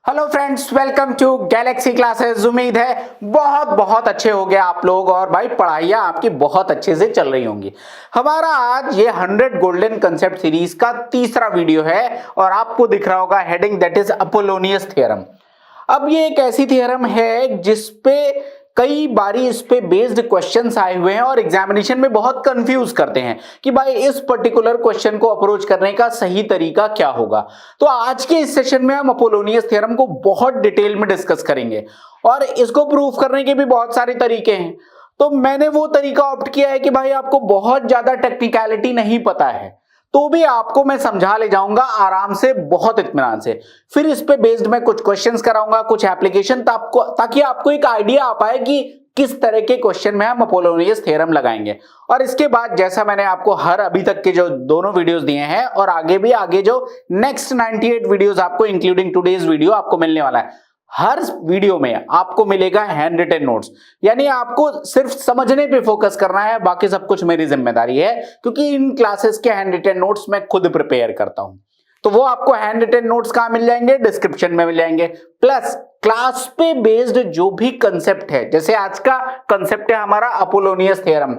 Hello friends, welcome to Galaxy Classes. उम्मीद है बहुत बहुत अच्छे हो गए आप लोग और भाई पढ़ाइयाँ आपकी बहुत अच्छे से चल रही होंगी। हमारा आज ये 100 गोल्डन कंसेप्ट सीरीज का तीसरा वीडियो है और आपको दिख रहा होगा heading, that is Apollonius theorem. अब ये एक ऐसी थ्योरम है जिसपे कई बारी इस पे बेस्ड क्वेश्चंस आए हुए हैं और एग्जामिनेशन में बहुत कंफ्यूज करते हैं कि भाई इस पर्टिकुलर क्वेश्चन को अप्रोच करने का सही तरीका क्या होगा। तो आज के इस सेशन में हम अपोलोनियस थ्योरम को बहुत डिटेल में डिस्कस करेंगे और इसको प्रूफ करने के भी बहुत सारे तरीके हैं। तो मैंने वो तरीका ऑप्ट किया है कि भाई आपको बहुत ज्यादा टेक्निकलिटी नहीं पता है तो भी आपको मैं समझा ले जाऊंगा आराम से, बहुत इत्मीनान से। फिर इस पे बेस्ड मैं कुछ क्वेश्चंस कराऊंगा, कुछ एप्लीकेशन, ताकि आपको एक आइडिया आ पाए कि किस तरह के क्वेश्चन में हम अपोलोनियस थ्योरम लगाएंगे। और इसके बाद जैसा मैंने आपको हर अभी तक के जो दोनों वीडियोस दिए हैं और आगे जो नेक्स्ट 98 वीडियोस आपको इंक्लूडिंग टुडेज वीडियो आपको मिलने वाला है, हर वीडियो में आपको मिलेगा हैंड रिटन नोट्स। यानी आपको सिर्फ समझने पे फोकस करना है, बाकी सब कुछ मेरी जिम्मेदारी है, क्योंकि इन क्लासेस के हैंड रिटन नोट्स मैं खुद प्रिपेयर करता हूं। तो वो आपको हैंड रिटन नोट्स कहां मिल जाएंगे? डिस्क्रिप्शन में मिल जाएंगे। प्लस क्लास पे बेस्ड जो भी कंसेप्ट है, जैसे आज का कंसेप्ट है हमारा अपोलोनियस थ्योरम,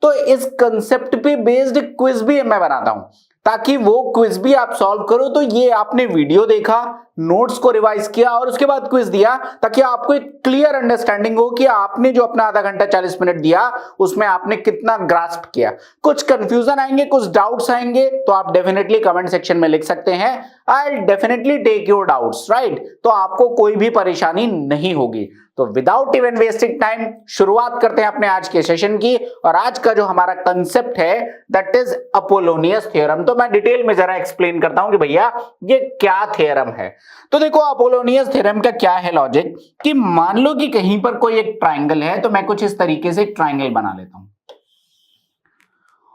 तो इस कंसेप्ट पे बेस्ड क्विज भी मैं बनाता हूं, ताकि वो क्विज भी आप सॉल्व करो। तो ये आपने वीडियो देखा, नोट्स को रिवाइज किया और उसके बाद क्विज दिया, ताकि आपको एक क्लियर अंडरस्टैंडिंग हो कि आपने जो अपना आधा घंटा 40 मिनट दिया उसमें आपने कितना ग्रास्प किया। कुछ कंफ्यूजन आएंगे, कुछ डाउट्स आएंगे, तो आप डेफिनेटली कमेंट सेक्शन में लिख सकते हैं। I will definitely take your doubts, right? तो आपको कोई भी परेशानी नहीं होगी। तो विदाउट इवन वेस्टिंग टाइम शुरुआत करते हैं अपने आज के सेशन की। और आज का जो हमारा कंसेप्ट है दैट इज अपोलोनियस थ्योरम। तो मैं डिटेल में जरा एक्सप्लेन करता हूं कि भैया ये क्या थ्योरम है। तो देखो, अपोलोनियस थ्योरम का क्या है लॉजिक, कि मान लो कि कहीं पर कोई एक ट्राइंगल है, तो मैं कुछ इस तरीके से ट्राइंगल बना लेता हूं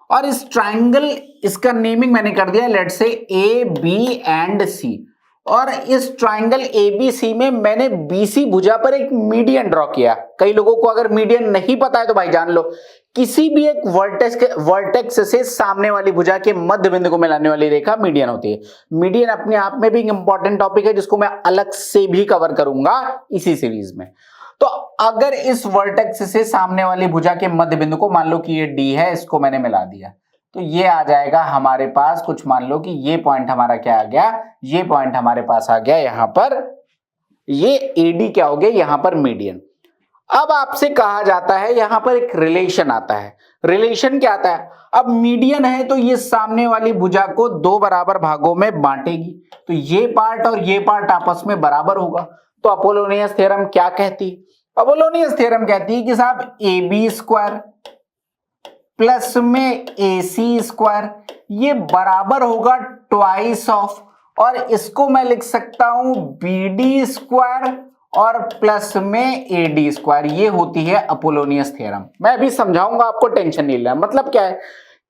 और इस ट्राइंगल, इसका नेमिंग मैंने कर दिया let's say A B and सी। और इस ट्राइंगल एबीसी में मैंने बीसी भुजा पर एक मीडियन ड्रॉ किया। कई लोगों को अगर मीडियन नहीं पता है तो भाई जान लो, किसी भी एक वर्टेक्स से सामने वाली भुजा के मध्य बिंदु को मिलाने वाली रेखा मीडियन होती है। मीडियन अपने आप में भी एक इंपॉर्टेंट टॉपिक है जिसको मैं अलग से भी कवर करूंगा इसी सीरीज में। तो अगर इस वर्टेक्स से सामने वाली भुजा के मध्य बिंदु को, मान लो कि ये डी है, इसको मैंने मिला दिया, तो ये आ जाएगा हमारे पास कुछ, मान लो कि ये पॉइंट हमारा क्या आ गया, ये पॉइंट हमारे पास आ गया यहां पर, ये एडी क्या हो गया यहां पर मीडियन। अब आपसे कहा जाता है, यहां पर एक रिलेशन आता है। रिलेशन क्या आता है? अब मीडियन है तो ये सामने वाली भुजा को दो बराबर भागों में बांटेगी, तो ये पार्ट और ये पार्ट आपस में बराबर होगा। तो अपोलोनियस थ्योरम क्या कहती है? अपोलोनियस थ्योरम कहती है कि साहब ए बी स्क्वायर प्लस में ए सी स्क्वायर ये बराबर होगा ट्वाइस ऑफ, और इसको मैं लिख सकता हूं बी डी स्क्वायर और प्लस में ए डी स्क्वायर। ये होती है अपोलोनियस थ्योरम। मैं भी समझाऊंगा, आपको टेंशन नहीं लेना। मतलब क्या है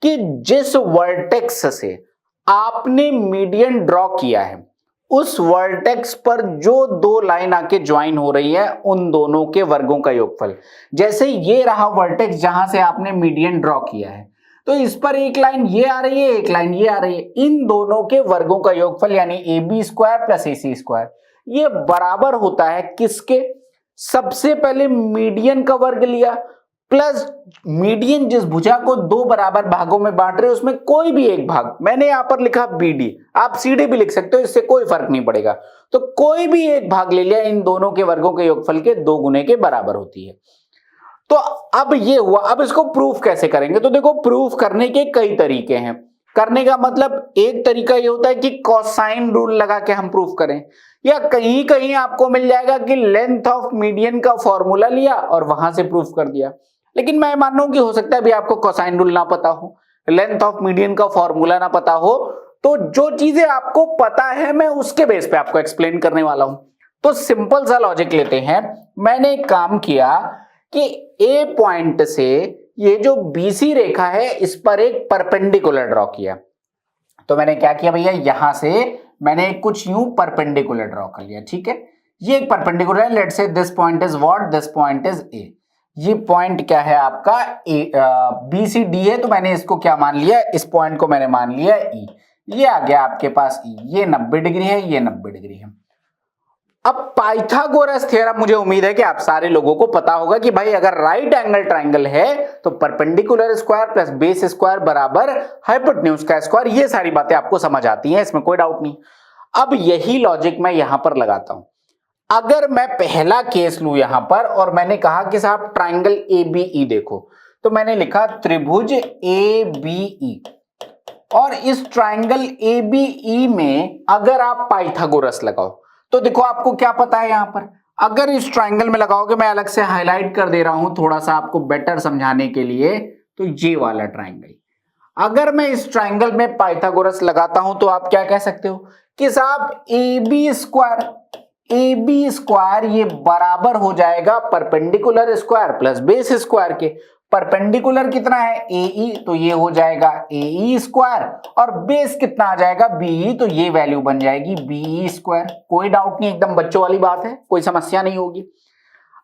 कि जिस वर्टेक्स से आपने मीडियन ड्रॉ किया है, उस वर्टेक्स पर जो दो लाइन आके ज्वाइन हो रही है, उन दोनों के वर्गों का योगफल। जैसे ये रहा वर्टेक्स जहां से आपने मीडियन ड्रॉ किया है, तो इस पर एक लाइन ये आ रही है, एक लाइन ये आ रही है, इन दोनों के वर्गों का योगफल यानी A B square plus A C square, ये बराबर होता है किसके? सबसे पहले मीडियन का वर्ग लिया प्लस मीडियन जिस भुजा को दो बराबर भागों में बांट रहे हो उसमें कोई भी एक भाग, मैंने यहां पर लिखा बीडी, आप सीडी भी लिख सकते हो, इससे कोई फर्क नहीं पड़ेगा। तो कोई भी एक भाग ले लिया, इन दोनों के वर्गों के योगफल के दो गुने के बराबर होती है। तो अब ये हुआ। अब इसको प्रूफ कैसे करेंगे? तो देखो, प्रूफ करने के कई तरीके हैं। करने का मतलब एक तरीका ये होता है कि कोसाइन रूल लगा के हम प्रूफ करें, या कहीं कहीं आपको मिल जाएगा कि लेंथ ऑफ मीडियन का फॉर्मूला लिया और वहां से प्रूफ कर दिया। लेकिन मैं मान रहा हूं कि हो सकता है अभी आपको कोसाइन रूल ना पता हो, लेंथ ऑफ मीडियन का फॉर्मूला ना पता हो, तो जो चीजें आपको पता है मैं उसके बेस पे आपको एक्सप्लेन करने वाला हूं। तो सिंपल सा लॉजिक लेते हैं। मैंने एक काम किया कि ए पॉइंट से ये जो बीसी रेखा है इस पर एक परपेंडिकुलर ड्रॉ किया। तो मैंने क्या किया भैया, यहां से मैंने कुछ यूं परपेंडिकुलर ड्रॉ कर लिया, ठीक है? ये एक परपेंडिकुलर है, let's say this point is what, this point is a. ये पॉइंट क्या है आपका? ए, बी सी डी है, तो मैंने इसको क्या मान लिया? इस पॉइंट को मैंने मान लिया ई। ये आ गया आपके पास ई। ये 90 डिग्री है, ये 90 डिग्री है। अब पाइथागोरस थ्योरम मुझे उम्मीद है कि आप सारे लोगों को पता होगा कि भाई अगर राइट एंगल ट्राइंगल है तो perpendicular square plus base square बराबर हाइपोटेन्यूज का स्क्वायर। ये सारी बातें आपको समझ आती हैं, इसमें कोई डाउट नहीं। अब यही लॉजिक मैं यहां पर लगाता हूं। अगर मैं पहला केस लूं यहां पर और मैंने कहा कि साहब ट्राइंगल एबीई देखो, तो मैंने लिखा त्रिभुज एबीई, और इस ट्राइंगल एबीई में अगर आप पाइथागोरस लगाओ तो देखो आपको क्या पता है यहां पर, अगर इस ट्राइंगल में लगाओगे, मैं अलग से हाईलाइट कर दे रहा हूं थोड़ा सा आपको बेटर समझाने के लिए, तो ये वाला ट्राइंगल, अगर मैं इस ट्राइंगल में पाइथागोरस लगाता हूं तो आप क्या कह सकते हो कि साहब ए बी स्क्वायर ये बराबर हो जाएगा perpendicular square plus base square के। परपेंडिकुलर कितना है एई, तो ये हो जाएगा एई स्क्वायर, और बेस कितना आ जाएगा बीई, तो ये वैल्यू बन जाएगी बीई स्क्वायर। कोई डाउट नहीं, एकदम बच्चों वाली बात है, कोई समस्या नहीं होगी।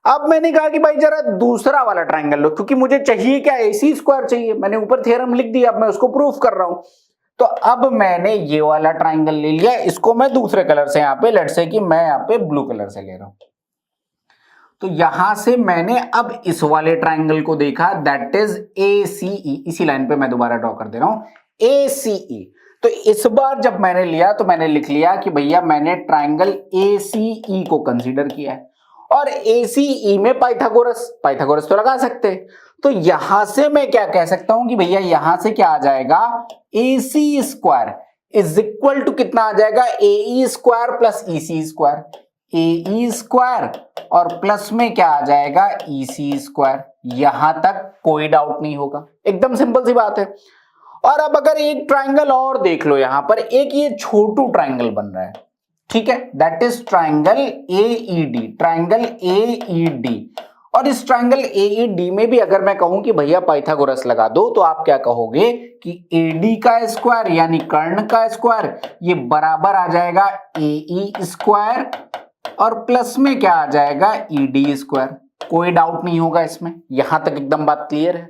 अब मैंने कहा कि भाई जरा दूसरा वाला ट्राइंगल लो, क्योंकि मुझे चाहिए क्या, एसी स्क्वायर चाहिए। मैंने ऊपर थ्योरम लिख दिया, अब मैं उसको प्रूफ कर रहा हूं। तो अब मैंने ये वाला ट्राइंगल ले लिया, इसको मैं दूसरे कलर से, यहां पे लेट्स से कि मैं यहां पे ब्लू कलर से ले रहा हूं। तो यहां से मैंने अब इस वाले ट्राइंगल को देखा, दैट इज ACE। इसी लाइन पे मैं दोबारा ड्रॉ कर दे रहा हूं ACE। तो इस बार जब मैंने लिया तो मैंने लिख लिया कि भैया मैंने ट्राइंगल ACE को कंसीडर किया है, और ACE में पाइथागोरस तो लगा सकते हैं। तो यहां से मैं क्या कह सकता हूं कि भैया यहां से क्या आ जाएगा, AC square is equal to कितना आ जाएगा, AE square plus EC square. AE square और प्लस में क्या आ जाएगा, EC स्क्वायर। यहां तक कोई डाउट नहीं होगा, एकदम सिंपल सी बात है। और अब अगर एक ट्राइंगल और देख लो, यहां पर एक ये छोटू ट्राइंगल बन रहा है, ठीक है, that is triangle AED, triangle AED। और इस ट्राइंगल AED में भी अगर मैं कहूं कि भैया पाइथागोरस लगा दो, तो आप क्या कहोगे कि AD का स्क्वायर यानी कर्ण का स्क्वायर ये बराबर आ जाएगा AE स्क्वायर, और प्लस में क्या आ जाएगा, ED स्क्वायर। कोई डाउट नहीं होगा इसमें, यहां तक एकदम बात क्लियर है।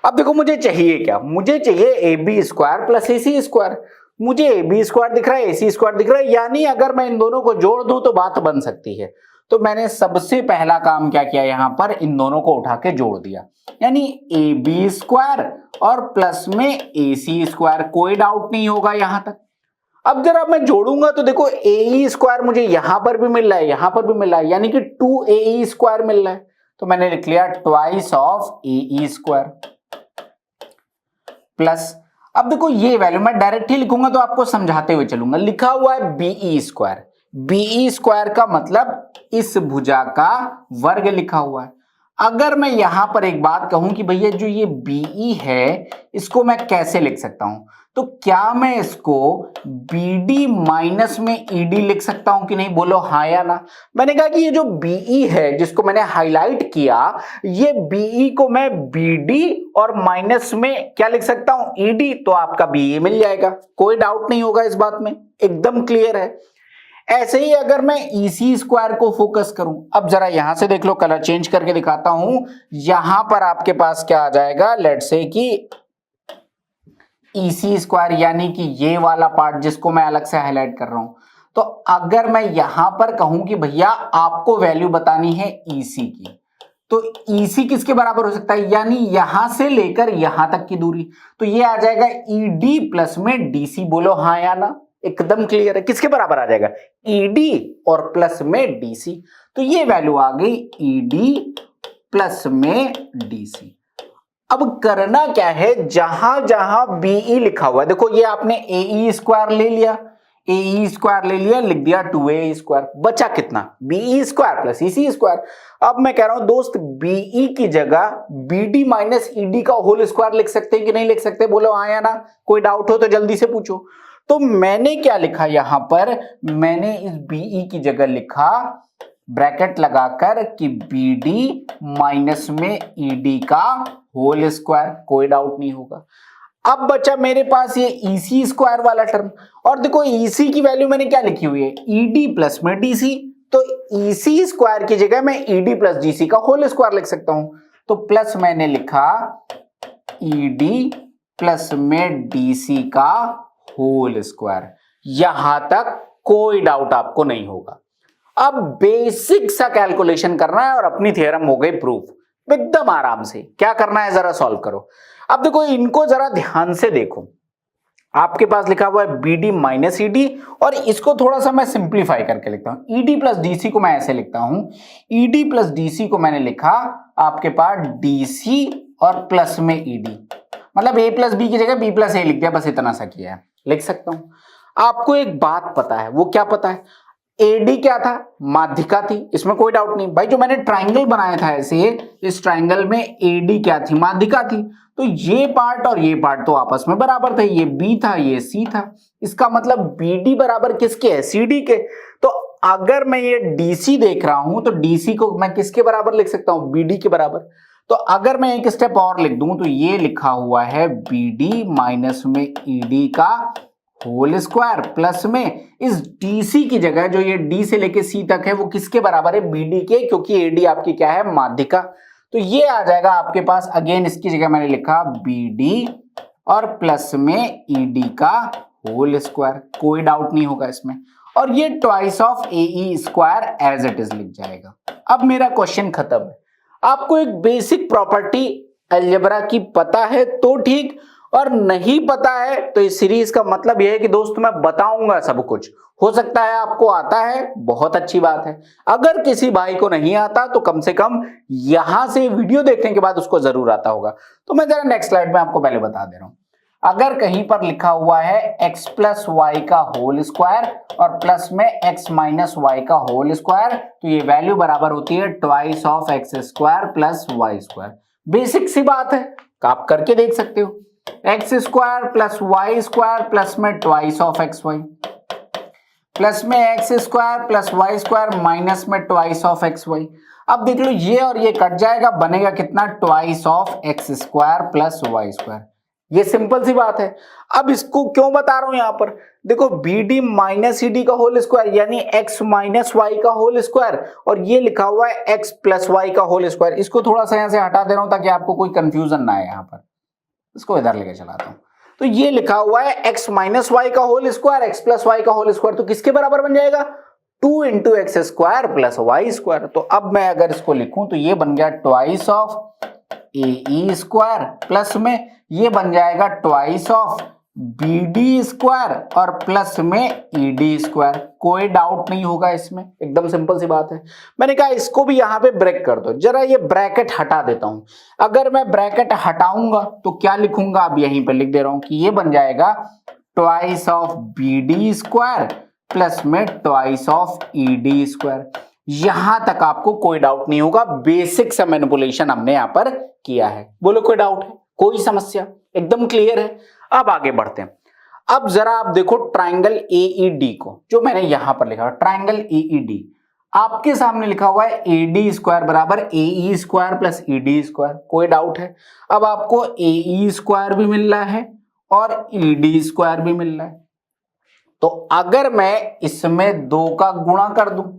अब देखो मुझे चाहिए क्या, मुझे चाहिए AB square plus AC square. मुझे AB स्क्वायर दिख रहा है, AC स्क्वायर दिख रहा है, यानी अगर मैं इन दोनों को जोड़ दूं तो बात बन सकती है। तो मैंने सबसे पहला काम क्या किया, यहां पर इन दोनों को उठा के जोड़ दिया, यानी AB स्क्वायर और प्लस में AC स्क्वायर। कोई डाउट नहीं होगा यहां तक। अब जरा मैं जोड़ूंगा तो देखो AE स्क्वायर मुझे यहां पर भी मिल रहा है, यहां पर भी मिल रहा है, यानी कि 2AE स्क्वायर मिल रहा है। तो मैंने लिख लिया twice of AE square plus, अब देखो ये वैल्यू मैं डायरेक्ट ही लिखूंगा तो आपको समझाते हुए चलूंगा। लिखा हुआ है BE स्क्वायर, BE स्क्वायर का मतलब इस भुजा का वर्ग लिखा हुआ है। अगर मैं यहां पर एक बात कहूं कि भैया जो ये BE है इसको मैं कैसे लिख सकता हूं, तो क्या मैं इसको BD माइनस में ED लिख सकता हूं कि नहीं, बोलो हाँ या ना। मैंने कहा कि ये जो BE है जिसको मैंने हाईलाइट किया, ये BE को मैं BD और माइनस में क्या लिख सकता हूं, ED, तो आपका BE मिल जाएगा। कोई डाउट नहीं होगा इस बात में, एकदम क्लियर है। ऐसे ही अगर मैं EC स्क्वायर को फोकस करूं, अब जरा यहां से देख लो, कलर चेंज करके दिखाता हूं। यहां पर आपके पास क्या आ जाएगा, लेट्स से कि EC स्क्वायर, यानी कि ये वाला पार्ट जिसको मैं अलग से हाईलाइट कर रहा हूं। तो अगर मैं यहां पर कहूं कि भैया आपको वैल्यू बतानी है EC की, तो EC किसके बराबर हो सकता है, यानी यहां से लेकर यहां तक की दूरी, तो ये आ जाएगा ED प्लस में DC। बोलो हाँ या ना, एकदम क्लियर है। किसके बराबर आ जाएगा, ED और प्लस में DC। तो ये वैल्यू आ गई ED प्लस में DC। अब करना क्या है, जहां जहां BE लिखा हुआ है, देखो ये आपने AE स्क्वायर ले लिया, AE स्क्वायर ले लिया, लिख दिया 2AE स्क्वायर, बचा कितना, BE square plus EC square. अब मैं कह रहा हूं दोस्त, BE की जगह BD माइनस ED का होल स्क्वायर लिख सकते हैं कि नहीं लिख सकते, बोलो हाँ या ना। कोई डाउट हो तो जल्दी से पूछो। तो मैंने क्या लिखा यहां पर, मैंने इस BE की जगह लिखा ब्रैकेट लगाकर कि BD माइनस में ED का होल स्क्वायर। कोई डाउट नहीं होगा। अब बचा मेरे पास ये EC स्क्वायर वाला टर्म, और देखो EC की वैल्यू मैंने क्या लिखी हुई है, ED प्लस में DC। तो EC स्क्वायर की जगह मैं ED प्लस DC का होल स्क्वायर लिख सकता हूं। तो प्लस मैंने लिखा ED प्लस में DC का होल स्क्वायर। यहां तक कोई डाउट आपको नहीं होगा। अब बेसिक सा कैलकुलेशन करना है और अपनी थ्योरम हो गई प्रूफ एकदम आराम से। क्या करना है जरा सॉल्व करो। अब देखो इनको जरा ध्यान से देखो, आपके पास लिखा हुआ है BD माइनस ED और इसको थोड़ा सा मैं सिंप्लीफाई करके लिखता हूं। ED प्लस DC को मैं ऐसे लिखता हूं, ED प्लस DC को मैंने लिखा आपके पास DC और प्लस में ED, मतलब A प्लस B की जगह B प्लस A लिख दिया, बस इतना सा किया है, लिख सकता हूं। आपको एक बात पता है, वो क्या पता है? AD क्या था? माध्यिका थी, इसमें कोई डाउट नहीं भाई। जो मैंने ट्राइंगल बनाया था ऐसे, इस ट्राइंगल में AD क्या थी? माध्यिका थी। तो ये पार्ट और ये पार्ट तो आपस में बराबर थे, ये B था ये C था। इसका मतलब BD बराबर किसके है? CD के। तो अगर मैं ये DC देख रहा हूं तो DC को मैं किसके बराबर लिख सकता हूं? BD के बराबर। तो अगर मैं एक स्टेप और लिख दूं तो ये लिखा हुआ है BD माइनस में ED का होल स्क्वायर प्लस में इस DC की जगह जो ये D से लेके C तक है वो किसके बराबर है? BD के, क्योंकि AD आपकी क्या है? माध्यिका। तो ये आ जाएगा आपके पास, अगेन इसकी जगह मैंने लिखा BD और प्लस में ED का होल स्क्वायर, कोई डाउट नहीं होगा इसमें। और ये twice of AE square as it is लिख जाएगा। अब मेरा क्वेश्चन खत्म है। आपको एक बेसिक प्रॉपर्टी अलजेब्रा की पता है तो ठीक, और नहीं पता है तो इस सीरीज का मतलब यह है कि दोस्त मैं बताऊंगा सब कुछ। हो सकता है आपको आता है, बहुत अच्छी बात है। अगर किसी भाई को नहीं आता तो कम से कम यहां से वीडियो देखने के बाद उसको जरूर आता होगा। तो मैं जरा नेक्स्ट स्लाइड में आपको पहले बता दे रहा हूं। अगर कहीं पर लिखा हुआ है x प्लस वाई का होल स्क्वायर और प्लस में x माइनस वाई का होल स्क्वायर, तो ये वैल्यू बराबर होती है twice of x square plus Y square. Basic सी बात है, आप करके देख सकते हो। X square plus Y square plus में twice of X Y plus में X square plus Y square minus में ट्वाइस ऑफ एक्स वाई। अब देख लो ये और ये कट जाएगा, बनेगा कितना? Twice of x square plus Y square. ये सिंपल सी बात है। अब इसको क्यों बता रहा हूं यहां पर? देखो BD माइनस ED का होल स्क्वायर यानी x माइनस वाई का होल स्क्वायर, और ये लिखा हुआ है x प्लस वाई का होल स्क्वायर। इसको थोड़ा सा यहां से हटा दे रहा हूं ताकि आपको कोई कंफ्यूजन ना आए। यहां पर इसको इधर लेके चलाता हूं। तो ये लिखा हुआ है x माइनस वाई का whole square, x plus Y का होल स्क्वायर, तो किसके बराबर बन जाएगा? 2 into x square plus Y square. तो अब मैं अगर इसको लिखूं तो ये बन गया twice of AE square plus में ये बन जाएगा ट्वाइस ऑफ BD स्क्वायर और प्लस में ED स्क्वायर। कोई डाउट नहीं होगा इसमें, एकदम सिंपल सी बात है। मैंने कहा इसको भी यहां पे ब्रेक कर दो, जरा ये ब्रैकेट हटा देता हूं। अगर मैं ब्रैकेट हटाऊंगा तो क्या लिखूंगा? अब यहीं पे लिख दे रहा हूं कि ये बन जाएगा twice of BD square plus में ट्वाइस ऑफ ED स्क्वायर। यहां तक आपको कोई डाउट नहीं होगा, बेसिक सा मैनिपुलेशन हमने यहां पर किया है। बोलो कोई डाउट है? कोई समस्या? एकदम क्लियर है। अब आगे बढ़ते हैं। अब जरा आप देखो ट्राइंगल AED को, जो मैंने यहां पर लिखा है ट्राइंगल AED, आपके सामने लिखा हुआ है AD स्क्वायर बराबर AE square plus ED square. कोई डाउट है? अब आपको AE स्क्वायर भी मिल रहा है और ED स्क्वायर भी मिल रहा है। तो अगर मैं इसमें 2 का गुणा कर दूं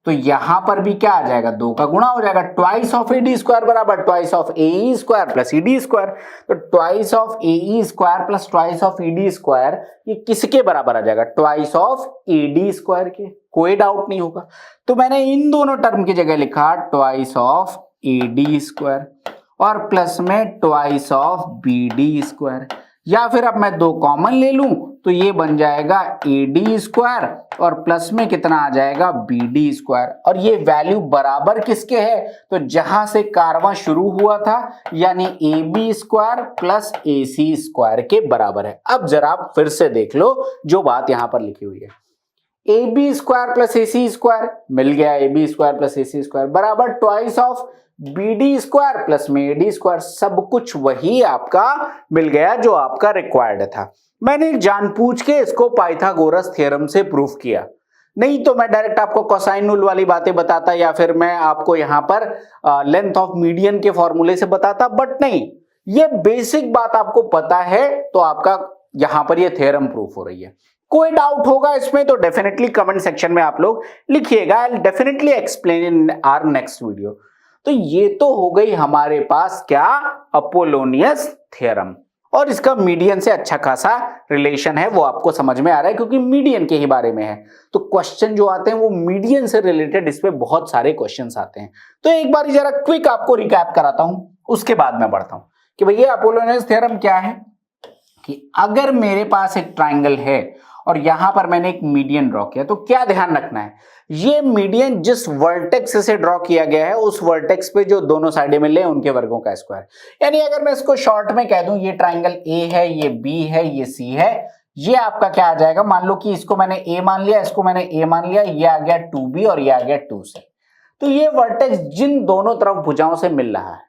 तो यहां पर भी क्या आ जाएगा? 2 का गुणा हो जाएगा। ट्वाइस ऑफ AD स्क्वायर बराबर twice of AE square plus ED square. तो twice of AE square plus twice of ED square ये किसके बराबर आ जाएगा? ट्वाइस ऑफ AD स्क्वायर के। कोई डाउट नहीं होगा। तो मैंने इन दोनों टर्म की जगह लिखा ट्वाइस ऑफ AD स्क्वायर और प्लस में ट्वाइस ऑफ BD स्क्वायर, या फिर अब मैं 2 कॉमन ले लूं तो ये बन जाएगा AD स्क्वायर और प्लस में कितना आ जाएगा? BD square. और ये वैल्यू बराबर किसके है? तो जहां से कारवां शुरू हुआ था यानी AB square plus AC square के बराबर है। अब जरा आप फिर से देख लो जो बात यहां पर लिखी हुई है। AB square plus AC square मिल गया, AB square plus AC square बराबर twice of BD square plus में AD स्क्वायर। सब कुछ वही आपका मिल गया जो आपका रिक्वायर्ड था। मैंने जानबूझ के इसको पाइथागोरस थ्योरम से प्रूफ किया, नहीं तो मैं डायरेक्ट आपको कोसाइन रूल वाली बातें बताता या फिर मैं आपको यहां पर लेंथ ऑफ मीडियन के फॉर्मूले से बताता, बट नहीं, ये बेसिक बात आपको पता है तो आपका यहां पर ये थ्योरम प्रूफ हो रही है। कोई डाउट होगा इसमें तो डेफिनेटली कमेंट सेक्शन में आप लोग लिखिएगा। I will definitely explain in our next video. तो ये तो हो गई हमारे पास क्या? Apollonius theorem. और इसका मीडियन से अच्छा खासा रिलेशन है, वो आपको समझ में आ रहा है क्योंकि मीडियन के ही बारे में है। तो क्वेश्चन जो आते हैं वो मीडियन से रिलेटेड, इस पे बहुत सारे क्वेश्चंस आते हैं। तो एक बार जरा क्विक आपको रिकैप कराता हूं, उसके बाद मैं बढ़ता हूं कि भैया अपोलोनियस थ्योरम क्या है कि अगर मेरे पास एक ट्राइंगल है और यहां पर मैंने एक मीडियन ड्रॉ किया, तो क्या ध्यान रखना है, ये मीडियन जिस वर्टेक्स से ड्रॉ किया गया है उस वर्टेक्स पे जो दोनों साइडें मिले उनके वर्गों का स्क्वायर। यानी अगर मैं इसको शॉर्ट में कह दूं, ये ट्राइंगल ए है, ये बी है, ये सी है, ये आपका क्या आ जाएगा, मान लो कि इसको मैंने ए मान लिया, इसको मैंने ए मान लिया, ये आ गया 2b और ये आ गया 2c। तो ये वर्टेक्स जिन दोनों तरफ भुजाओं से मिल रहा है,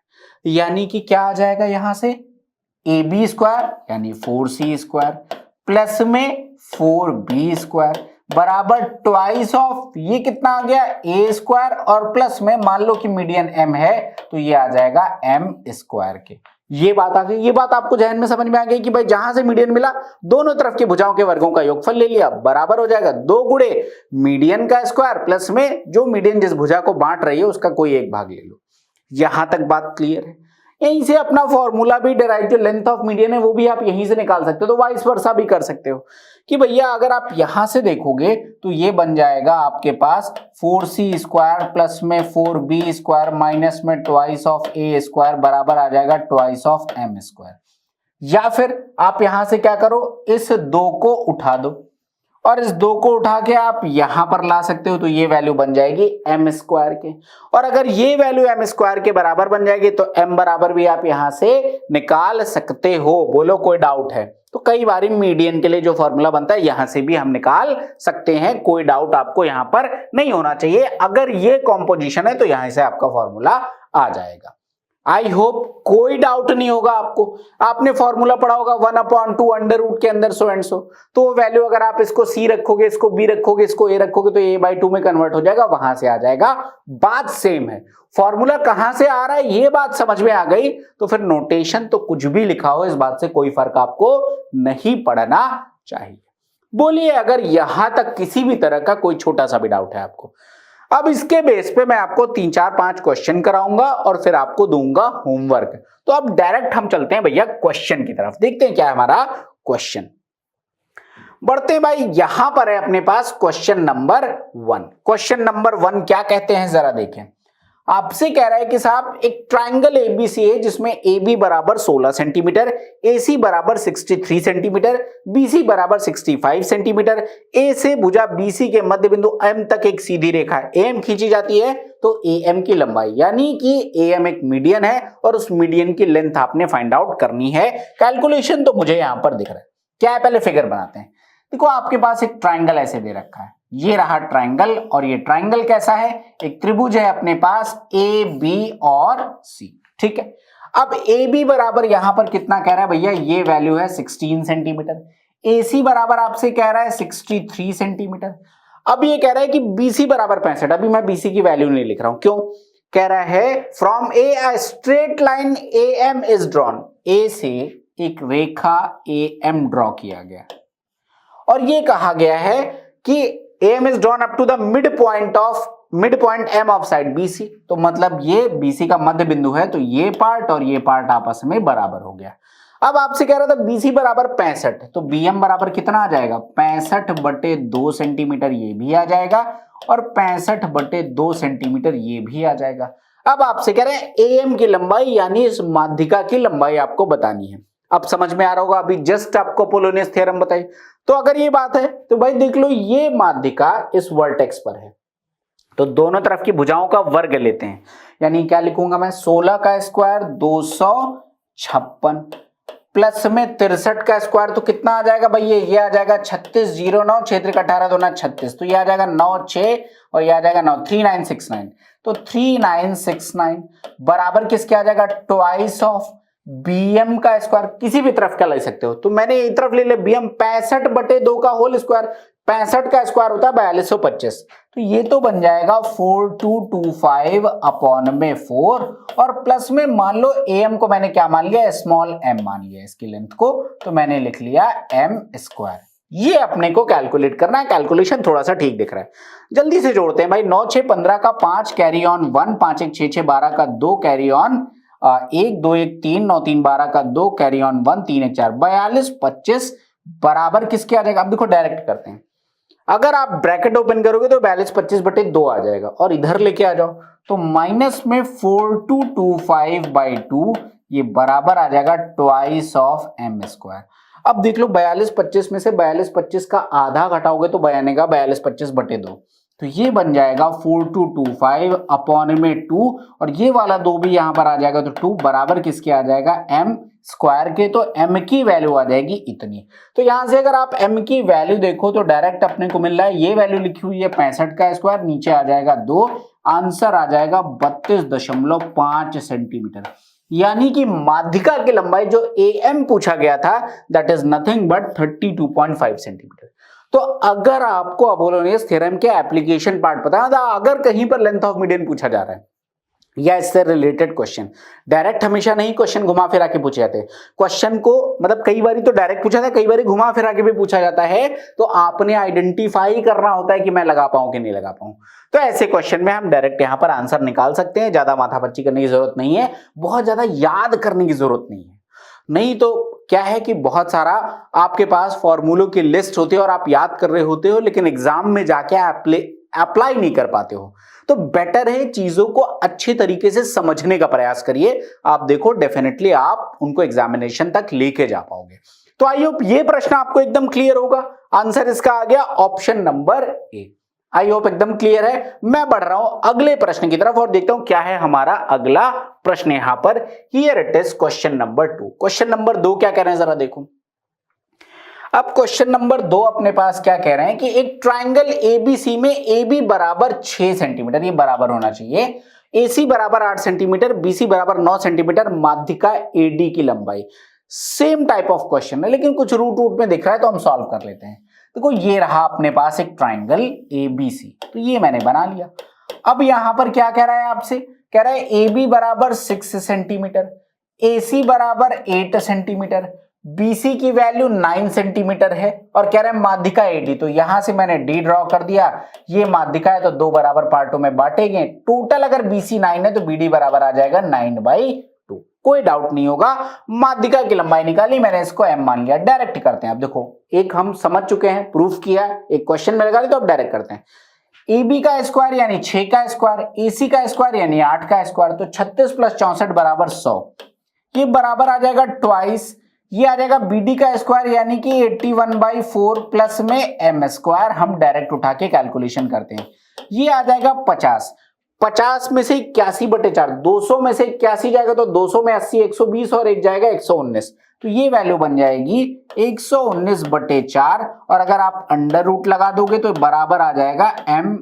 यानी कि क्या आ जाएगा यहां से ab स्क्वायर यानी 4c स्क्वायर प्लस में 4b स्क्वायर बराबर ट्वाइस ऑफ ये कितना आ गया a स्क्वायर और प्लस में मान लो कि मीडियन m है तो ये आ जाएगा m स्क्वायर के। ये बात आ गई, ये बात आपको जहन में समझ में आ गई कि भाई जहां से मीडियन मिला दोनों तरफ की भुजाओं के वर्गों का योगफल ले लिया, बराबर हो जाएगा 2 गुणे मीडियन का स्क्वायर प्लस में जो मीडियन जिस भुजा को बांट रही है उसका कोई एक भाग ले लो। यहां तक बात क्लियर है। यहीं से अपना फॉर्मूला भी डिराइव, जो लेंथ ऑफ मीडियन है वो भी आप यहीं से निकाल सकते हो, तो वाइस वर्सा भी कर सकते हो कि भैया अगर आप यहां से देखोगे तो ये बन जाएगा आपके पास 4c स्क्वायर प्लस में 4b स्क्वायर माइनस में ट्वाइस ऑफ a स्क्वायर बराबर आ जाएगा ट्वाइस ऑफ m स्क्वायर। या फिर आप यहां से क्या करो, इस 2 को उठा दो और इस 2 को उठा के आप यहां पर ला सकते हो, तो ये वैल्यू बन जाएगी m स्क्वायर के। और अगर ये वैल्यू m स्क्वायर के बराबर बन जाएगी तो m बराबर भी आप यहां से निकाल सकते हो। बोलो कोई डाउट है? तो कई बार मीडियन के लिए जो फॉर्मूला बनता है यहां से भी हम निकाल सकते हैं, कोई डाउट आपको यहां पर नहीं होना चाहिए। अगर ये कॉम्पोजिशन है तो यहां से आपका फॉर्मूला आ जाएगा। आई होप कोई डाउट नहीं होगा आपको। आपने फॉर्मूला पढ़ा होगा 1/2 अंडर रूट के अंदर सो एंड सो, तो वो वैल्यू अगर आप इसको c रखोगे, इसको b रखोगे, इसको a रखोगे तो a/2 में कन्वर्ट हो जाएगा, वहां से आ जाएगा। बात सेम है, फॉर्मूला कहां से आ रहा है ये बात समझ में आ गई तो फिर नोटेशन तो कुछ भी लिखा हो इस बात से कोई फर्क आपको नहीं पड़ना चाहिए। बोलिए अगर यहां तक किसी भी तरह का कोई छोटा सा भी डाउट है आपको। अब इसके बेस पे मैं आपको 3 4 5 क्वेश्चन कराऊंगा और फिर आपको दूंगा होमवर्क। तो अब डायरेक्ट हम चलते हैं भैया क्वेश्चन की तरफ, देखते हैं क्या है हमारा क्वेश्चन। बढ़ते हैं भाई, यहां पर है अपने पास क्वेश्चन नंबर 1। क्वेश्चन नंबर 1 क्या कहते हैं जरा देखें। आपसे कह रहा है कि साहब एक ट्राइंगल एबीसी है जिसमें AB बराबर 16 सेंटीमीटर, AC बराबर 63 सेंटीमीटर, BC बराबर 65 सेंटीमीटर, A से भुजा BC के मध्य बिंदु M तक एक सीधी रेखा AM खींची जाती है तो AM की लंबाई, यानी कि AM एक मीडियन है और उस मीडियन की लेंथ आपने फाइंड आउट करनी है। कैलकुलेशन तो मुझे यहां पर दिख रहा है, क्या है पहले फिगर बनाते हैं। देखो आपके पास एक ट्राइंगल ऐसे दे रखा है, ये रहा ट्राइंगल और ये ट्राइंगल कैसा है, एक त्रिभुज है अपने पास A B और C, ठीक है। अब AB बराबर यहां पर कितना कह रहा है भैया, ये वैल्यू है 16 सेंटीमीटर, AC बराबर आपसे कह रहा है 63 सेंटीमीटर। अब ये कह रहा है कि BC बराबर 65, अभी मैं BC की वैल्यू नहीं लिख रहा हूं, क्यों कह रहा है from A straight line AM is drawn, A से एक रेखा AM ड्रॉ किया गया और ये कहा गया है कि AM is drawn up to the midpoint M of side BC, तो मतलब ये BC का मध्य बिंदु है, तो ये पार्ट और ये पार्ट आपस में बराबर हो गया। अब आपसे कह रहा था BC बराबर 65, तो BM बराबर कितना आ जाएगा 65/2 सेंटीमीटर, ये भी आ जाएगा और 65/2 सेंटीमीटर ये भी आ जाएगा। अब आपसे कह रहे हैं AM की लंबाई यानी इस माध्यिका की लंबाई आपको बतानी है। अब समझ में आ रहा होगा, अभी जस्ट आपको अपोलोनियस थ्योरम बताई। तो अगर ये बात है तो भाई देख लो, ये माध्यिका इस वर्टेक्स पर है तो दोनों तरफ की भुजाओं का वर्ग लेते हैं, यानी क्या लिखूंगा मैं 16 का स्क्वायर 256 प्लस में 63 का स्क्वायर तो कितना आ जाएगा भाई, ये आ जाएगा 36, 0 9 क्षेत्र का 18 2 36, तो ये आ जाएगा 9 6 और ये आ जाएगा 9 3969, तो 3969 बराबर किसके आ जाएगा ट्वाइस ऑफ BM का स्क्वायर, किसी भी तरफ का ले सकते हो, तो मैंने एक तरफ ले लिया BM 65/2 का होल स्क्वायर, 65 का स्क्वायर होता है 4225, तो ये तो बन जाएगा 4225 अपॉन में 4 और प्लस में मान लो AM को मैंने क्या मान लिया स्मॉल m मान लिया इसकी लेंथ को, तो मैंने लिख लिया m स्क्वायर। ये अपने को कैलकुलेट करना है, कैलकुलेशन थोड़ा सा ठीक दिख रहा है, जल्दी से जोड़ते हैं भाई। 9 6 15 का 5 कैरी ऑन 1, 5 1 6 6 12 का 2 कैरी ऑन 1 2 1 3 9 3 12 का 2 कैरी ऑन 1 3 1 4 42 25 बराबर किसके आ जाएगा। अब देखो डायरेक्ट करते हैं, अगर आप ब्रैकेट ओपन करोगे तो 42 25 बटे 2 आ जाएगा और इधर लेके आ जाओ तो माइनस में 4225/2 ये बराबर आ जाएगा ट्वाइस ऑफ एम स्क्वायर। अब देख लो 42 25 में से 42 25 का आधा घटाओगे तो बनेगा 42 25 बटे 2, तो ये बन जाएगा 4225 अपॉन में 2 और ये वाला 2 भी यहां पर आ जाएगा तो 2 बराबर किसके आ जाएगा एम स्क्वायर के। तो m की वैल्यू आ जाएगी इतनी। तो यहां से अगर आप m की वैल्यू देखो तो डायरेक्ट अपने को मिल रहा है, ये वैल्यू लिखी हुई है 65 का स्क्वायर, नीचे आ जाएगा 2, आंसर आ जाएगा 32.5 सेंटीमीटर। यानी कि माध्यिका की लंबाई जो am पूछा गया था that is nothing but 32.5 centimetre. तो अगर आपको अपोलोनियस थ्योरम के एप्लीकेशन पार्ट पता है, अगर कहीं पर लेंथ ऑफ मीडियन पूछा जा रहा है या इससे रिलेटेड क्वेश्चन, डायरेक्ट हमेशा नहीं क्वेश्चन घुमा फिरा के पूछे जाते हैं। क्वेश्चन को मतलब कई बार तो डायरेक्ट पूछा था, कई बार घुमा फिरा के भी पूछा जाता है, तो आपने आइडेंटिफाई करना होता है कि मैं लगा पाऊं कि नहीं लगा पाऊं। तो ऐसे क्वेश्चन में हम डायरेक्ट यहां पर आंसर निकाल सकते हैं, ज्यादा माथापच्ची करने की जरूरत नहीं है, बहुत ज्यादा याद करने की जरूरत नहीं है। नहीं तो क्या है कि बहुत सारा आपके पास फॉर्मूलों की लिस्ट होती है और आप याद कर रहे होते हो लेकिन एग्जाम में जाके अप्लाई नहीं कर पाते हो। तो बेटर है चीजों को अच्छे तरीके से समझने का प्रयास करिए, आप देखो डेफिनेटली आप उनको एग्जामिनेशन तक लेके जा पाओगे। तो आई होप ये प्रश्न आपको एकदम क्लियर होगा। आंसर इसका आ गया option number A. I hope एकदम क्लियर है। मैं बढ़ रहा हूं अगले प्रश्न की तरफ और देखता हूं क्या है हमारा अगला प्रश्न यहां पर। Here it is question number 2। Question number 2 क्या कह रहे हैं जरा देखो। अब क्वेश्चन नंबर 2 अपने पास क्या कह रहे हैं कि एक ट्राइंगल एबीसी में AB बराबर 6 सेंटीमीटर, ये बराबर होना चाहिए, AC बराबर 8 सेंटीमीटर, BC बराबर 9 सेंटीमीटर, माध्यिका AD की लंबाई। सेम टाइप ऑफ क्वेश्चन है लेकिन कुछ रूट में दिख रहा है तो हम सॉल्व कर लेते हैं। देखो ये रहा अपने पास एक ट्राइंगल ABC, तो ये मैंने बना लिया। अब यहां पर क्या कह रहा है आपसे, कह रहा है AB बराबर 6 सेंटीमीटर, AC बराबर 8 सेंटीमीटर, BC की वैल्यू 9 सेंटीमीटर है और कह रहे हैं माध्यिका AD। तो यहां से मैंने D ड्रॉ कर दिया, ये माध्यिका है तो 2 बराबर पार्टों में बांटेंगे। टोटल अगर BC 9 है तो BD बराबर आ जाएगा 9/2। कोई डाउट नहीं होगा, माध्यिका की लंबाई निकाली मैंने, इसको m मान लिया। डायरेक्ट करते हैं। अब देखो एक हम समझ चुके हैं, प्रूफ किया, एक क्वेश्चन में लगा ली, तो अब डायरेक्ट करते हैं। AB का स्क्वायर यानी 6 का स्क्वायर, AC का स्क्वायर यानी 8 का स्क्वायर, तो 36 + 64 बराबर 100, ये बराबर आ जाएगा ट्वाइस, ये आ जाएगा BD का स्क्वायर यानी कि 81/4 प्लस में m स्क्वायर। हम डायरेक्ट उठा के कैलकुलेशन करते हैं, ये आ जाएगा 50। 50 में से 81/4, 200 में से 81 जाएगा तो 200 में 80 120 और एक जाएगा 119, तो ये वैल्यू बन जाएगी 119/4। और अगर आप अंडर रूट लगा दोगे तो बराबर आ जाएगा m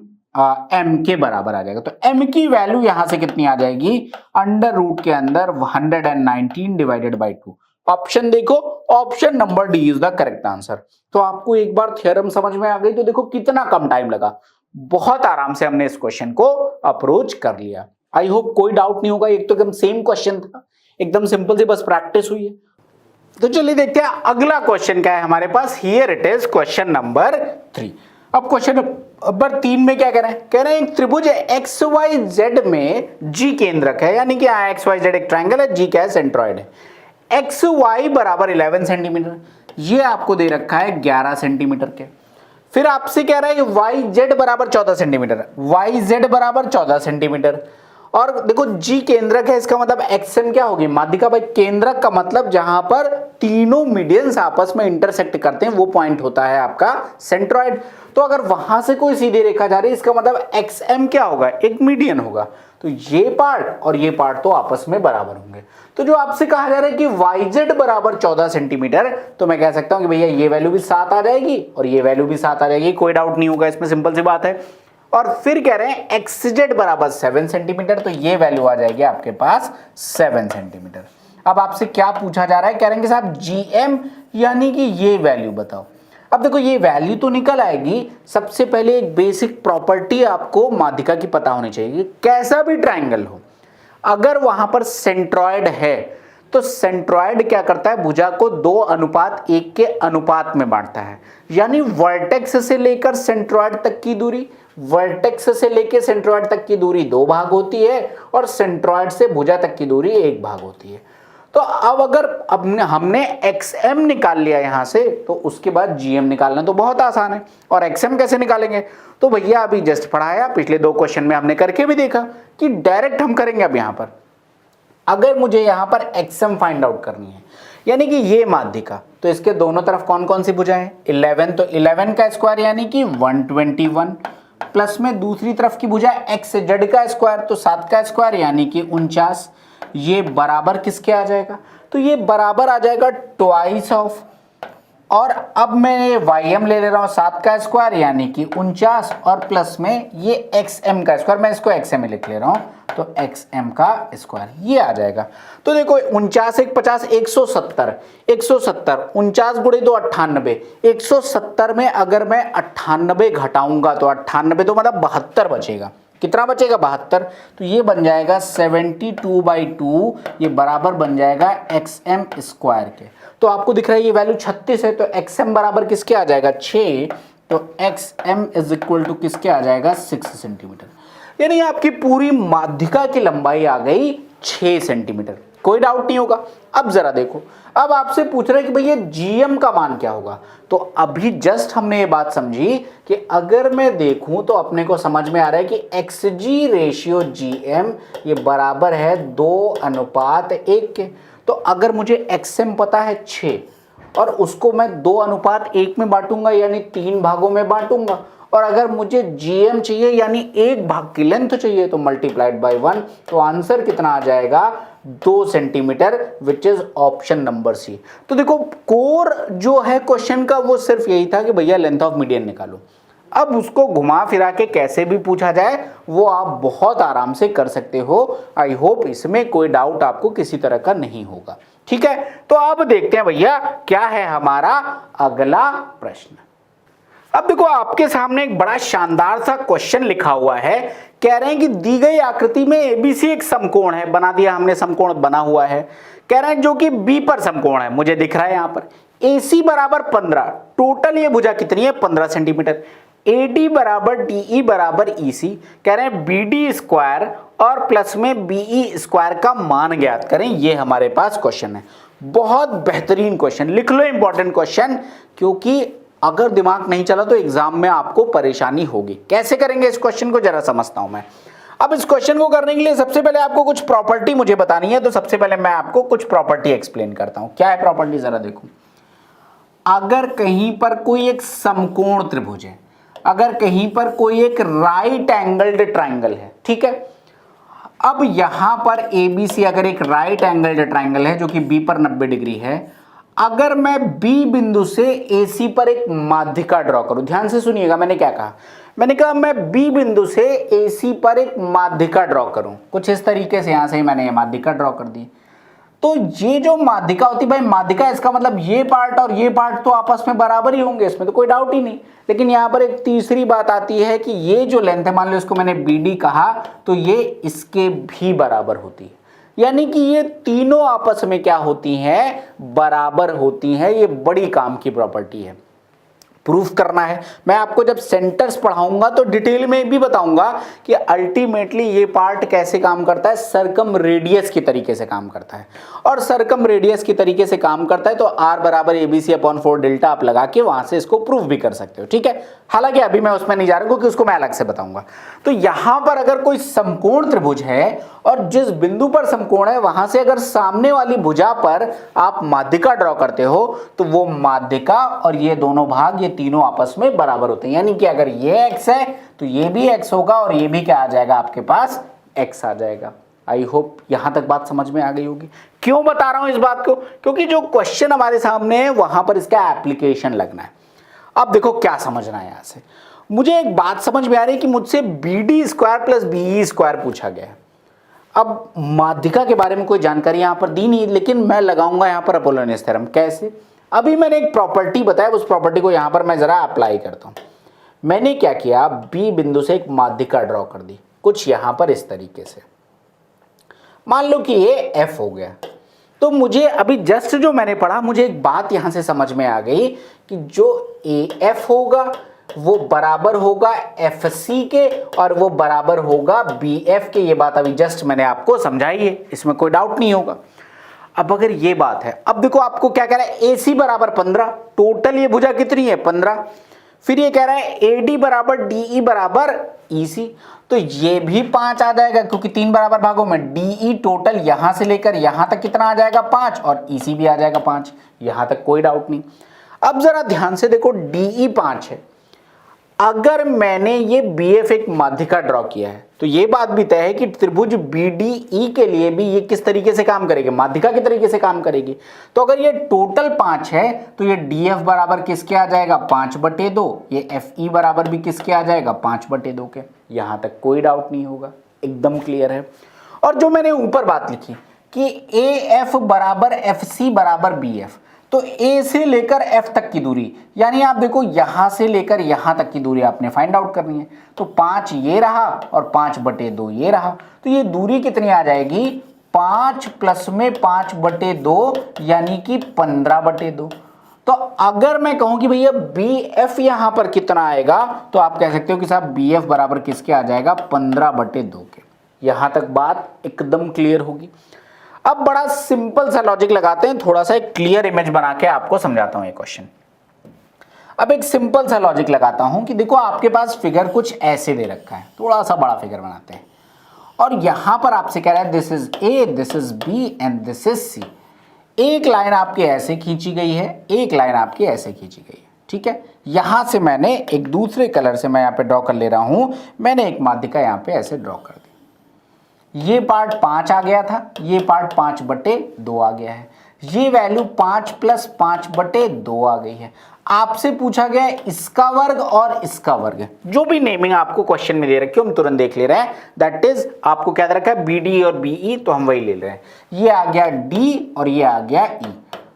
के बराबर आ जाएगा। तो m की वैल्यू यहां से कितनी आ जाएगी, अंडर रूट के अंदर 119/2। ऑप्शन देखो, option number D is the correct answer. तो आपको एक बार थ्योरम समझ में आ गई तो देखो कितना कम टाइम लगा, बहुत आराम से हमने इस क्वेश्चन को अप्रोच कर लिया। आई होप कोई डाउट नहीं होगा, एक तो एकदम सेम क्वेश्चन था, एकदम सिंपल सी बस प्रैक्टिस हुई है। तो चलिए देखते हैं अगला क्वेश्चन क्या है हमारे पास। Here it is question number 3। अब क्वेश्चन नंबर 3 में क्या कह रहे हैं, कह रहे हैं एक त्रिभुज XYZ में G केंद्रक है, यानी कि XYZ एक ट्राइंगल है, G क्या है, सेंट्रॉइड है। XY बराबर 11 सेंटीमीटर, ये आपको दे रखा है 11 सेंटीमीटर के। फिर आपसे कह रहा है YZ बराबर 14 सेंटीमीटर, YZ बराबर 14 सेंटीमीटर। और देखो G केंद्रक है, इसका मतलब एक्शन क्या होगी, माध्यिका। भाई केंद्रक का मतलब जहां पर तीनों मीडियंस आपस में इंटरसेक्ट करते हैं वो पॉइंट होता है आपका सेंट्रॉइड। तो अगर वहां से कोई सीधी रेखा जा रही है, इसका मतलब XM क्या होगा, एक मीडियन होगा। तो ये पार्ट और ये पार्ट तो आपस में बराबर होंगे। तो जो आपसे कहा जा रहा है कि YZ बराबर 14 सेंटीमीटर, तो मैं कह सकता हूं कि भैया ये वैल्यू भी 7 आ जाएगी और ये वैल्यू भी 7 आ जाएगी, कोई डाउट नहीं होगा इसमें, सिंपल सी बात है। और फिर कह रहे हैं XZ बराबर 7 सेंटीमीटर, तो ये वैल्यू आ जाएगी आपके पास 7 सेंटीमीटर। अब आपसे क्या पूछा जा रहा है, कह रहे हैं कि साहब GM यानी कि ये वैल्यू बताओ। अब देखो ये वैल्यू तो निकल आएगी, सबसे पहले एक बेसिक प्रॉपर्टी आपको माध्यिका की पता होनी चाहिए। कैसा भी ट्राइंगल हो, अगर वहां पर सेंट्रॉइड है तो सेंट्रॉइड क्या करता है, भुजा को 2:1 के अनुपात में बांटता है। यानी वर्टेक्स से लेकर सेंट्रॉइड तक की दूरी, वर्टेक्स से लेकर सेंट्रॉइड तक की दूरी 2 भाग होती है और सेंट्रॉइड से भुजा तक की दूरी 1 भाग होती है। तो अब अगर हमने XM निकाल लिया यहां से, तो उसके बाद GM निकालना तो बहुत आसान है। और XM कैसे निकालेंगे, तो भैया अभी जस्ट पढ़ाया, पिछले 2 क्वेश्चन में हमने करके भी देखा कि डायरेक्ट हम करेंगे। अब यहां पर अगर मुझे यहां पर XM फाइंड आउट करनी है, यानी कि ये माध्यिका, तो इसके दोनों तरफ कौन कौन सी भुजा है, 11, तो 11 का स्क्वायर यानी कि 121, प्लस में दूसरी तरफ की भुजा XZ का स्क्वायर, तो 7 का स्क्वायर यानी कि 49। ये बराबर किसके आ जाएगा, तो ये बराबर आ जाएगा ट्वाइस ऑफ, और अब मैं ये YM ले ले रहा हूं 7 का स्क्वायर यानी कि 49, और प्लस में ये XM का स्क्वायर, मैं इसको XM ले रहा हूं, तो XM का स्क्वायर ये आ जाएगा। तो देखो 49 1 50 170, 170 49 गुणे 2 98, 170 में अगर मैं 98 घटाऊंगा तो 98 तो मतलब 72 बचेगा। कितना बचेगा, 72। तो ये बन जाएगा 72/2, ये बराबर बन जाएगा XM स्क्वायर के। तो आपको दिख रहा है ये वैल्यू 36 है, तो XM बराबर किसके आ जाएगा, 6, तो XM इज इक्वल टू किसके आ जाएगा, 6 सेंटीमीटर। यानी आपकी पूरी माध्यिका की लंबाई आ गई 6 सेंटीमीटर। कोई डाउट नहीं होगा। अब जरा देखो, अब आपसे पूछ रहे हैं कि भैया GM का मान क्या होगा, तो अभी जस्ट हमने ये बात समझी कि अगर मैं देखूं तो अपने को समझ में आ रहा है कि XG रेशियो GM ये बराबर है 2:1 के। तो अगर मुझे XM पता है 6 और उसको मैं 2:1 में बांटूंगा यानी 3 भागों में बांटूंगा, और अगर मुझे GM चाहिए यानी 1 भाग की लेंथ चाहिए तो मल्टीप्लाइड बाय 1, तो आंसर कितना आ जाएगा, 2 centimetre, which is option number C. तो देखो कोर जो है क्वेश्चन का वो सिर्फ यही था कि भैया लेंथ ऑफ मीडियन निकालो। अब उसको घुमा फिरा के कैसे भी पूछा जाए वो आप बहुत आराम से कर सकते हो। आई होप इसमें कोई डाउट आपको किसी तरह का नहीं होगा। ठीक है, तो अब देखते हैं भैया क्या है हमारा अगला प्रश्न। अब देखो आपके सामने एक बड़ा शानदार सा क्वेश्चन लिखा हुआ है। कह रहे हैं कि दी गई आकृति में ABC एक समकोण है, बना दिया हमने, समकोण बना हुआ है। कह रहे हैं जो कि B पर समकोण है, मुझे दिख रहा है यहां पर AC बराबर 15, टोटल ये भुजा कितनी है, 15 सेंटीमीटर। AD बराबर DE बराबर EC। कह रहे हैं BD स्क्वायर और प्लस में BE स्क्वायर का मान ज्ञात करें। ये हमारे पास क्वेश्चन है, बहुत बेहतरीन क्वेश्चन, लिख लो इंपॉर्टेंट क्वेश्चन, क्योंकि अगर दिमाग नहीं चला तो एग्जाम में आपको परेशानी होगी। कैसे करेंगे इस क्वेश्चन को जरा समझता हूं मैं। अब इस क्वेश्चन को करने के लिए सबसे पहले आपको कुछ प्रॉपर्टी मुझे बतानी है, तो सबसे पहले मैं आपको कुछ प्रॉपर्टी एक्सप्लेन करता हूं। क्या है प्रॉपर्टी, जरा देखो। अगर कहीं पर कोई एक समकोण त्रिभुज है, अगर कहीं पर कोई एक राइट एंगल्ड ट्राइंगल है, ठीक है। अब यहां पर ABC अगर एक राइट एंगल्ड ट्राइंगल है जो कि B पर 90 डिग्री है, अगर मैं B बिंदु से AC पर एक माध्यिका ड्रॉ करूं, ध्यान से सुनिएगा मैंने क्या कहा। मैंने कहा मैं B बिंदु से AC पर एक माध्यिका ड्रॉ करूं, कुछ इस तरीके से, यहां से ही मैंने ये माध्यिका ड्रॉ कर दी। तो ये जो माध्यिका होती है भाई, माध्यिका इसका मतलब ये पार्ट और ये पार्ट तो आपस में बराबर ही होंगे, इसमें तो कोई डाउट ही नहीं। लेकिन यहां पर एक तीसरी बात आती है कि ये जो लेंथ है, मान लो इसको मैंने BD कहा, तो ये इसके भी बराबर होती है। यानी कि ये तीनों आपस में क्या होती हैं, बराबर होती हैं। ये बड़ी काम की प्रॉपर्टी है, प्रूफ करना है। मैं आपको जब सेंटर्स पढ़ाऊंगा तो डिटेल में भी बताऊंगा कि अल्टीमेटली ये पार्ट कैसे काम करता है, सरकम रेडियस की तरीके से काम करता है। और सरकम रेडियस की तरीके से काम करता है तो R बराबर ABC/4 डेल्टा आप लगा के वहां से इसको प्रूफ भी कर सकते हो, ठीक है। हालांकि अभी मैं उसमें नहीं जा रहा हूं क्योंकि उसको मैं अलग से बताऊंगा। तो यहां पर अगर कोई समकोण त्रिभुज है और जिस बिंदु पर समकोण है वहां से अगर सामने वाली भुजा पर आप माध्यिका ड्रॉ करते हो तो वो माध्यिका और ये दोनों भाग, ये तीनों आपस में बराबर होते हैं। यानी कि अगर ये x है तो ये भी x होगा और ये भी क्या आ जाएगा, आपके पास x आ जाएगा। आई होप यहां तक बात समझ में आ गई होगी। क्यों बता रहा हूं इस बात को, क्योंकि जो क्वेश्चन हमारे सामने है वहां पर इसका एप्लीकेशन लगना है। अब देखो क्या समझना है, यहां से मुझे एक बात समझ में आ रही है कि मुझसे BD square plus BE square पूछा गया है। अब माध्यिका के बारे में कोई जानकारी यहां पर दी नहीं, लेकिन मैं लगाऊंगा यहां पर अपोलोनियस थ्योरम। कैसे, अभी मैंने एक प्रॉपर्टी बताया, उस प्रॉपर्टी को यहां पर मैं जरा अप्लाई करता हूं। मैंने क्या किया, B बिंदु से एक माध्यिका ड्रॉ कर दी, कुछ यहां पर इस तरीके से। मान लो कि ये F हो गया। तो मुझे अभी जस्ट जो मैंने पढ़ा, मुझे एक बात यहां से समझ में आ गई कि जो AF होगा वो बराबर होगा FC के और वो बराबर होगा BF के। ये बात अभी जस्ट मैंने आपको समझाई है, इसमें कोई डाउट नहीं होगा। अब अगर ये बात है, अब देखो आपको क्या कह रहा है, AC बराबर 15, टोटल ये भुजा कितनी है 15। फिर ये कह रहा है AD बराबर DE बराबर EC, तो ये भी 5 आ जाएगा क्योंकि 3 बराबर भागों में DE टोटल यहां से लेकर यहां तक कितना आ जाएगा 5 और EC भी आ जाएगा 5, यहां तक कोई डाउट नहीं। अब जरा ध्यान से देखो, DE 5 है, अगर मैंने ये BF एक माध्यिका ड्रॉ किया है तो ये बात भी तय है कि त्रिभुज BDE के लिए भी ये किस तरीके से काम करेगी, माध्यिका के तरीके से काम करेगी। तो अगर ये टोटल 5 है तो ये DF बराबर किसके आ जाएगा 5/2, ये FE बराबर भी किसके आ जाएगा 5/2 के। यहां तक कोई डाउट नहीं होगा, एकदम क्लियर है। और जो मैंने ऊपर बात लिखी कि AF बराबर FC बराबर BF, तो A से लेकर F तक की दूरी, यानी आप देखो यहां से लेकर यहां तक की दूरी आपने फाइंड आउट करनी है। तो 5 ये रहा और 5/2 ये रहा, तो ये दूरी कितनी आ जाएगी 5 प्लस में 5/2 यानी कि 15/2। तो अगर मैं कहूं कि भैया BF यहां पर कितना आएगा, तो आप कह सकते हो कि साहब BF बराबर किसके आ जाएगा 15/2 के। यहां तक बात एकदम क्लियर होगी। अब बड़ा सिंपल सा लॉजिक लगाते हैं, थोड़ा सा एक क्लियर इमेज बना के आपको समझाता हूं ये क्वेश्चन। अब एक सिंपल सा लॉजिक लगाता हूं कि देखो आपके पास फिगर कुछ ऐसे दे रखा है, थोड़ा सा बड़ा फिगर बनाते हैं, और यहां पर आपसे कह रहा है this is A, this is B and this is C। एक लाइन आपकी ऐसे खींची गई है, एक लाइन आपकी ऐसे खींची गई है, ठीक है। यहां से मैंने एक दूसरे कलर से मैं यहां पे ड्रॉ कर ले रहा हूं, मैंने एक माध्यिका यहां पे ऐसे ड्रॉ कर दी। ये पार्ट 5 आ गया था, ये पार्ट 5/2 आ गया है, ये वैल्यू 5 + 5/2 आ गई है। आपसे पूछा गया है इसका वर्ग और इसका वर्ग, जो भी नेमिंग आपको क्वेश्चन में दे रखी है हम तुरंत देख ले रहे हैं। दैट इज आपको क्या दे रखा है BD और BE, तो हम वही ले रहे हैं। ये आ गया D और ये आ गया E।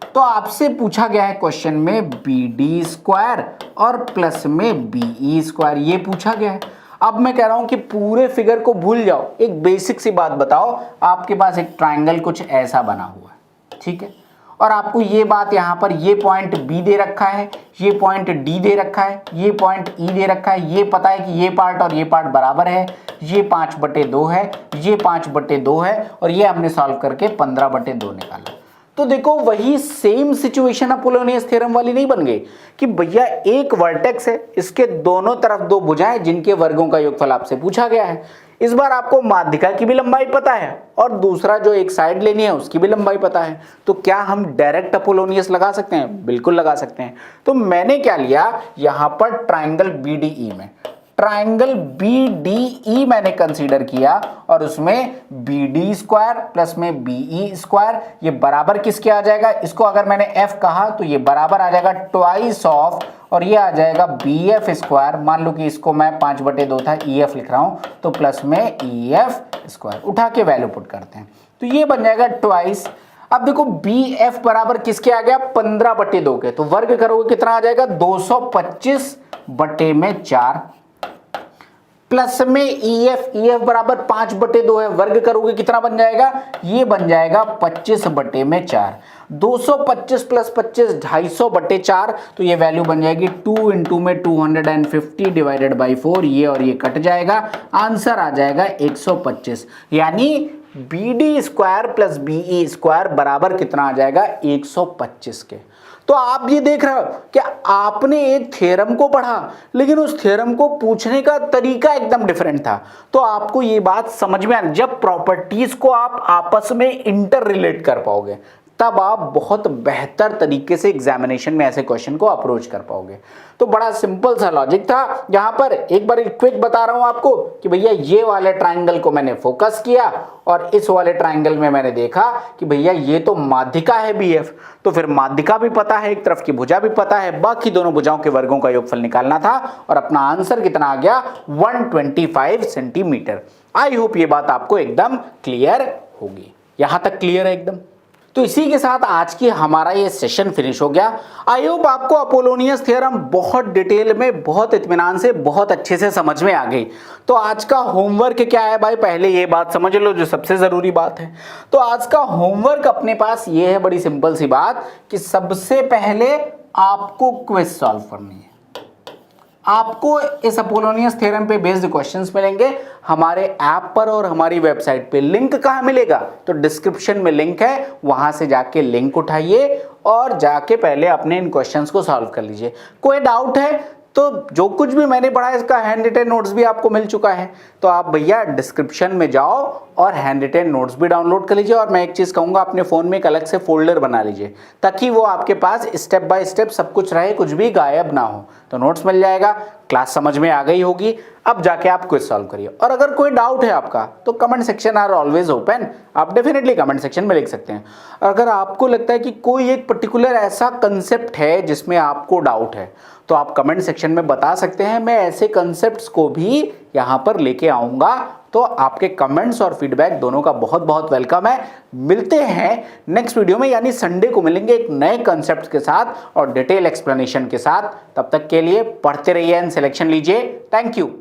तो आपसे पूछा गया है क्वेश्चन में BD² और प्लस में BE², ये पूछा गया है। अब मैं कह रहा हूं कि पूरे फिगर को भूल जाओ, एक बेसिक सी बात बताओ, आपके पास एक ट्रायंगल कुछ ऐसा बना हुआ है, ठीक है, और आपको ये बात यहां पर ये पॉइंट B दे रखा है, ये पॉइंट D दे रखा है, ये पॉइंट E दे रखा है, ये पता है कि ये पार्ट और ये पार्ट बराबर है, ये 5/2 है, ये 5/2 है, और ये हमने सॉल्व करके 15/2 निकाला। तो देखो वही सेम सिचुएशन अपोलोनियस थ्योरम वाली नहीं बन गई कि भैया एक वर्टेक्स है, इसके दोनों तरफ दो भुजाएं जिनके वर्गों का योगफल आपसे पूछा गया है। इस बार आपको माध्यिका की भी लंबाई पता है और दूसरा जो एक साइड लेनी है उसकी भी लंबाई पता है, तो क्या हम डायरेक्ट अपोलोनियस लगा सकते हैं? बिल्कुल लगा सकते हैं। तो मैंने क्या लिया यहां पर ट्राइंगल BDE में, ट्राइंगल BDE मैंने कंसीडर किया और उसमें BD² प्लस में BE², ये बराबर किसके आ जाएगा, इसको अगर मैंने F कहा तो ये बराबर आ जाएगा ट्वाइस ऑफ, और ये आ जाएगा BF²। मान लो कि इसको मैं 5/2 था EF लिख रहा हूं, तो प्लस में EF², उठा के वैल्यू पुट करते हैं तो ये बन जाएगा ट्वाइस। अब देखो BF बराबर किसके आ गया 15/2 के, तो वर्ग करोगे कितना आ जाएगा 225/4, प्लस में EF बराबर 5/2 है, वर्ग करोगे कितना बन जाएगा, ये बन जाएगा 25/4। 225 + 25 250/4, तो ये वैल्यू बन जाएगी 2 × में 250 डिवाइडेड बाई 4, ये और ये कट जाएगा, आंसर आ जाएगा 125। यानी BD² प्लस BE² बराबर कितना आ जाएगा 125 के। तो आप ये देख रहे हो कि आपने एक थ्योरम को पढ़ा लेकिन उस थ्योरम को पूछने का तरीका एकदम डिफरेंट था। तो आपको ये बात समझ में आना, जब प्रॉपर्टीज को आप आपस में इंटर रिलेट कर पाओगे तब आप बहुत बेहतर तरीके से एग्जामिनेशन में ऐसे क्वेश्चन को अप्रोच कर पाओगे। तो बड़ा सिंपल सा लॉजिक था। यहाँ पर एक बार क्विक बता रहा हूं आपको कि भैया ये वाले ट्राइंगल को मैंने फोकस किया और इस वाले ट्राइंगल में मैंने देखा कि भैया ये तो माध्यिका है BF, तो फिर माध्यिका भी पता है, एक तरफ की भुजा भी पता है, बाकी दोनों भुजाओं के वर्गों का योगफल निकालना था और अपना आंसर कितना आ गया 125 सेंटीमीटर। आई होप ये बात आपको एकदम क्लियर होगी। यहां तक क्लियर है एकदम? तो इसी के साथ आज की हमारा ये सेशन फिनिश हो गया। आई होप आपको अपोलोनियस थ्योरम बहुत डिटेल में, बहुत इत्मीनान से, बहुत अच्छे से समझ में आ गई। तो आज का होमवर्क क्या है भाई, पहले ये बात समझ लो जो सबसे जरूरी बात है। तो आज का होमवर्क अपने पास ये है, बड़ी सिंपल सी बात, कि सबसे पहले आपको क्विज सॉल्व करनी है। आपको इस अपोलोनियस थ्योरम पे बेस्ड क्वेश्चंस मिलेंगे हमारे ऐप पर और हमारी वेबसाइट पे। लिंक कहाँ मिलेगा, तो डिस्क्रिप्शन में लिंक है, वहां से जाके लिंक उठाइए और जाके पहले अपने इन क्वेश्चंस को सॉल्व कर लीजिए। कोई डाउट है तो जो कुछ भी मैंने पढ़ा है इसका हैंड रिटेन नोट्स भी आपको मिल चुका है, तो आप भैया डिस्क्रिप्शन में जाओ और हैंड रिटेन नोट्स भी डाउनलोड कर लीजिए। और मैं एक चीज़ कहूँगा, अपने फ़ोन में एक अलग से फोल्डर बना लीजिए ताकि वो आपके पास स्टेप बाय स्टेप सब कुछ रहे, कुछ भी गायब ना हो। तो नोट्स मिल जाएगा, क्लास समझ में आ गई होगी, अब जाके आप क्विज सॉल्व करिए। और अगर कोई डाउट है आपका तो comment section are always open, आप डेफिनेटली कमेंट सेक्शन में लिख सकते हैं। अगर आपको लगता है कि कोई एक पर्टिकुलर ऐसा कंसेप्ट है जिसमें आपको डाउट है तो आप कमेंट सेक्शन में बता सकते हैं, मैं ऐसे कंसेप्ट्स को भी यहाँ पर लेके आऊँगा। तो आपके कमेंट्स और फीडबैक दोनों का बहुत बहुत वेलकम है। मिलते हैं नेक्स्ट वीडियो में, यानी संडे को मिलेंगे एक नए कंसेप्ट के साथ और डिटेल एक्सप्लेनेशन के साथ। तब तक के लिए पढ़ते रहिए एंड सिलेक्शन लीजिए। Thank you.